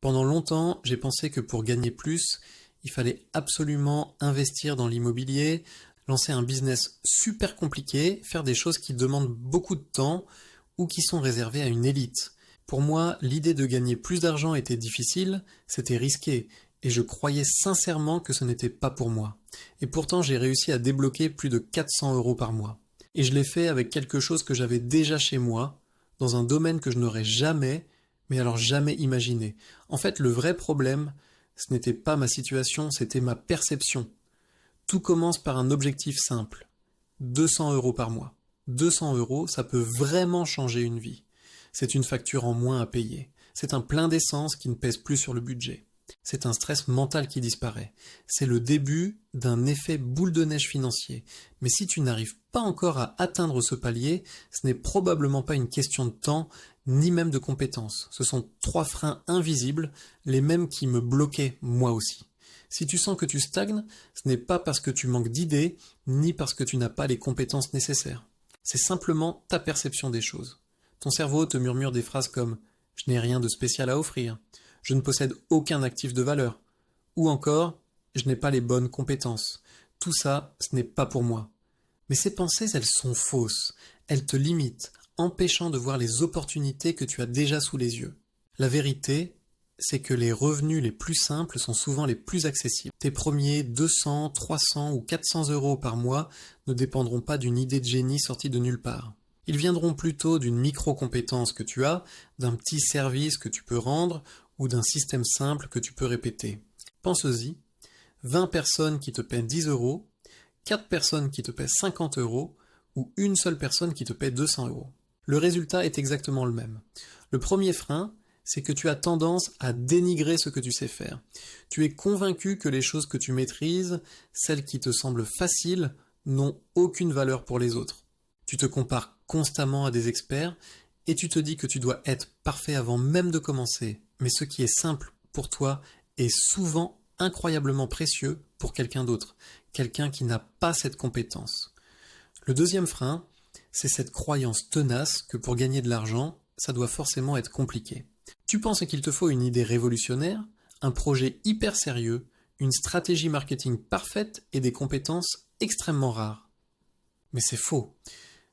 Pendant longtemps, j'ai pensé que pour gagner plus, il fallait absolument investir dans l'immobilier, lancer un business super compliqué, faire des choses qui demandent beaucoup de temps ou qui sont réservées à une élite. Pour moi, l'idée de gagner plus d'argent était difficile, c'était risqué, et je croyais sincèrement que ce n'était pas pour moi. Et pourtant, j'ai réussi à débloquer plus de 400 € par mois. Et je l'ai fait avec quelque chose que j'avais déjà chez moi, dans un domaine que je n'aurais jamais, mais alors jamais imaginé. En fait, le vrai problème, ce n'était pas ma situation, c'était ma perception. Tout commence par un objectif simple. 200 € par mois. 200 €, ça peut vraiment changer une vie. C'est une facture en moins à payer. C'est un plein d'essence qui ne pèse plus sur le budget. C'est un stress mental qui disparaît. C'est le début d'un effet boule de neige financier. Mais si tu n'arrives pas encore à atteindre ce palier, ce n'est probablement pas une question de temps, ni même de compétences. Ce sont 3 freins invisibles, les mêmes qui me bloquaient moi aussi. Si tu sens que tu stagnes, ce n'est pas parce que tu manques d'idées, ni parce que tu n'as pas les compétences nécessaires. C'est simplement ta perception des choses. Ton cerveau te murmure des phrases comme « je n'ai rien de spécial à offrir »,« je ne possède aucun actif de valeur », ou encore « je n'ai pas les bonnes compétences ». Tout ça, ce n'est pas pour moi. Mais ces pensées, elles sont fausses. Elles te limitent, empêchant de voir les opportunités que tu as déjà sous les yeux. La vérité, c'est que les revenus les plus simples sont souvent les plus accessibles. Tes premiers 200, 300 ou 400 € par mois ne dépendront pas d'une idée de génie sortie de nulle part. Ils viendront plutôt d'une micro-compétence que tu as, d'un petit service que tu peux rendre ou d'un système simple que tu peux répéter. Pense-y, 20 personnes qui te paient 10 €, 4 personnes qui te paient 50 € ou une seule personne qui te paie 200 €. Le résultat est exactement le même. Le premier frein, c'est que tu as tendance à dénigrer ce que tu sais faire. Tu es convaincu que les choses que tu maîtrises, celles qui te semblent faciles, n'ont aucune valeur pour les autres. Tu te compares constamment à des experts et tu te dis que tu dois être parfait avant même de commencer. Mais ce qui est simple pour toi est souvent incroyablement précieux pour quelqu'un d'autre, quelqu'un qui n'a pas cette compétence. Le deuxième frein, c'est cette croyance tenace que pour gagner de l'argent, ça doit forcément être compliqué. Tu penses qu'il te faut une idée révolutionnaire, un projet hyper sérieux, une stratégie marketing parfaite et des compétences extrêmement rares. Mais c'est faux.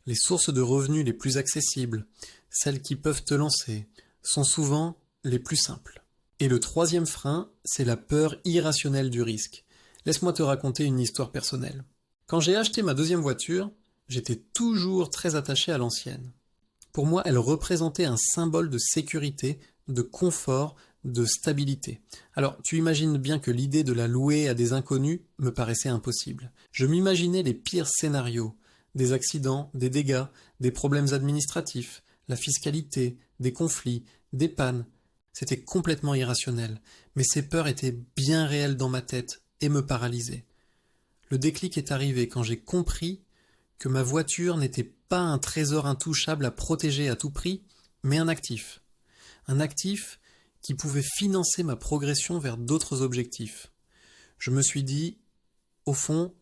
Les sources de revenus les plus accessibles, celles qui peuvent te lancer, sont souvent les plus simples. Et le troisième frein, c'est la peur irrationnelle du risque. Laisse-moi te raconter une histoire personnelle. Quand j'ai acheté ma deuxième voiture, j'étais toujours très attaché à l'ancienne. Pour moi, elle représentait un symbole de sécurité, de confort, de stabilité. Alors, tu imagines bien que l'idée de la louer à des inconnus me paraissait impossible. Je m'imaginais les pires scénarios. Des accidents, des dégâts, des problèmes administratifs, la fiscalité, des conflits, des pannes. C'était complètement irrationnel, mais ces peurs étaient bien réelles dans ma tête et me paralysaient. Le déclic est arrivé quand j'ai compris que ma voiture n'était pas un trésor intouchable à protéger à tout prix, mais un actif. Un actif qui pouvait financer ma progression vers d'autres objectifs. Je me suis dit, au fond,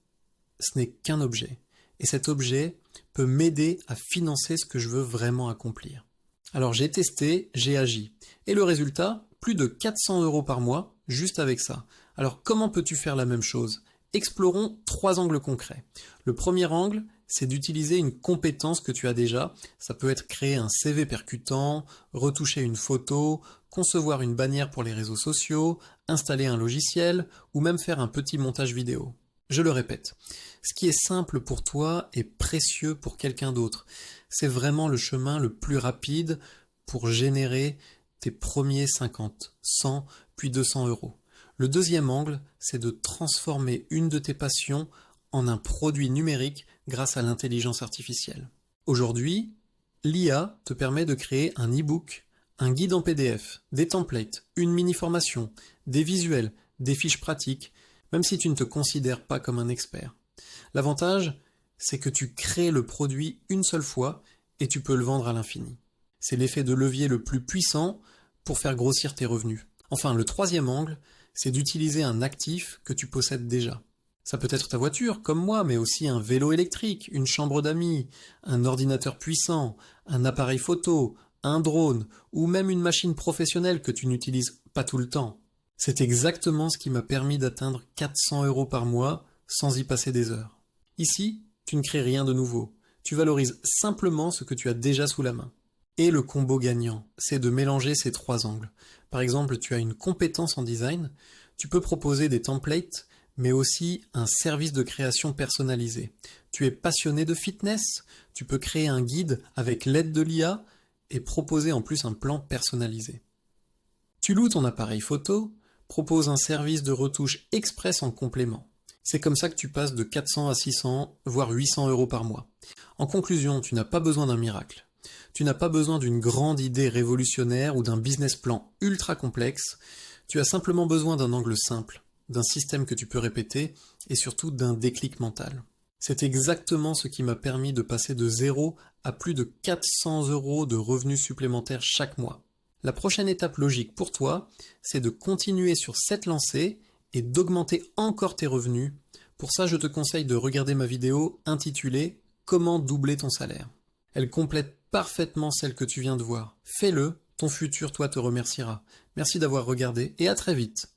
ce n'est qu'un objet. Et cet objet peut m'aider à financer ce que je veux vraiment accomplir. Alors j'ai testé, j'ai agi. Et le résultat, plus de 400 € par mois, juste avec ça. Alors comment peux-tu faire la même chose ? Explorons 3 angles concrets. Le premier angle, c'est d'utiliser une compétence que tu as déjà. Ça peut être créer un CV percutant, retoucher une photo, concevoir une bannière pour les réseaux sociaux, installer un logiciel ou même faire un petit montage vidéo. Je le répète, ce qui est simple pour toi est précieux pour quelqu'un d'autre. C'est vraiment le chemin le plus rapide pour générer tes premiers 50, 100, puis 200 €. Le deuxième angle, c'est de transformer une de tes passions en un produit numérique grâce à l'intelligence artificielle. Aujourd'hui, l'IA te permet de créer un e-book, un guide en PDF, des templates, une mini-formation, des visuels, des fiches pratiques, même si tu ne te considères pas comme un expert. L'avantage, c'est que tu crées le produit une seule fois et tu peux le vendre à l'infini. C'est l'effet de levier le plus puissant pour faire grossir tes revenus. Enfin, le troisième angle, c'est d'utiliser un actif que tu possèdes déjà. Ça peut être ta voiture, comme moi, mais aussi un vélo électrique, une chambre d'amis, un ordinateur puissant, un appareil photo, un drone ou même une machine professionnelle que tu n'utilises pas tout le temps. C'est exactement ce qui m'a permis d'atteindre 400 € par mois sans y passer des heures. Ici, tu ne crées rien de nouveau. Tu valorises simplement ce que tu as déjà sous la main. Et le combo gagnant, c'est de mélanger ces trois angles. Par exemple, tu as une compétence en design, tu peux proposer des templates, mais aussi un service de création personnalisé. Tu es passionné de fitness, tu peux créer un guide avec l'aide de l'IA et proposer en plus un plan personnalisé. Tu loues ton appareil photo, propose un service de retouche express en complément. C'est comme ça que tu passes de 400 à 600, voire 800 € par mois. En conclusion, tu n'as pas besoin d'un miracle. Tu n'as pas besoin d'une grande idée révolutionnaire ou d'un business plan ultra complexe. Tu as simplement besoin d'un angle simple, d'un système que tu peux répéter et surtout d'un déclic mental. C'est exactement ce qui m'a permis de passer de 0 à plus de 400 € de revenus supplémentaires chaque mois. La prochaine étape logique pour toi, c'est de continuer sur cette lancée et d'augmenter encore tes revenus. Pour ça, je te conseille de regarder ma vidéo intitulée « Comment doubler ton salaire ». Elle complète parfaitement celle que tu viens de voir. Fais-le, ton futur toi te remerciera. Merci d'avoir regardé et à très vite.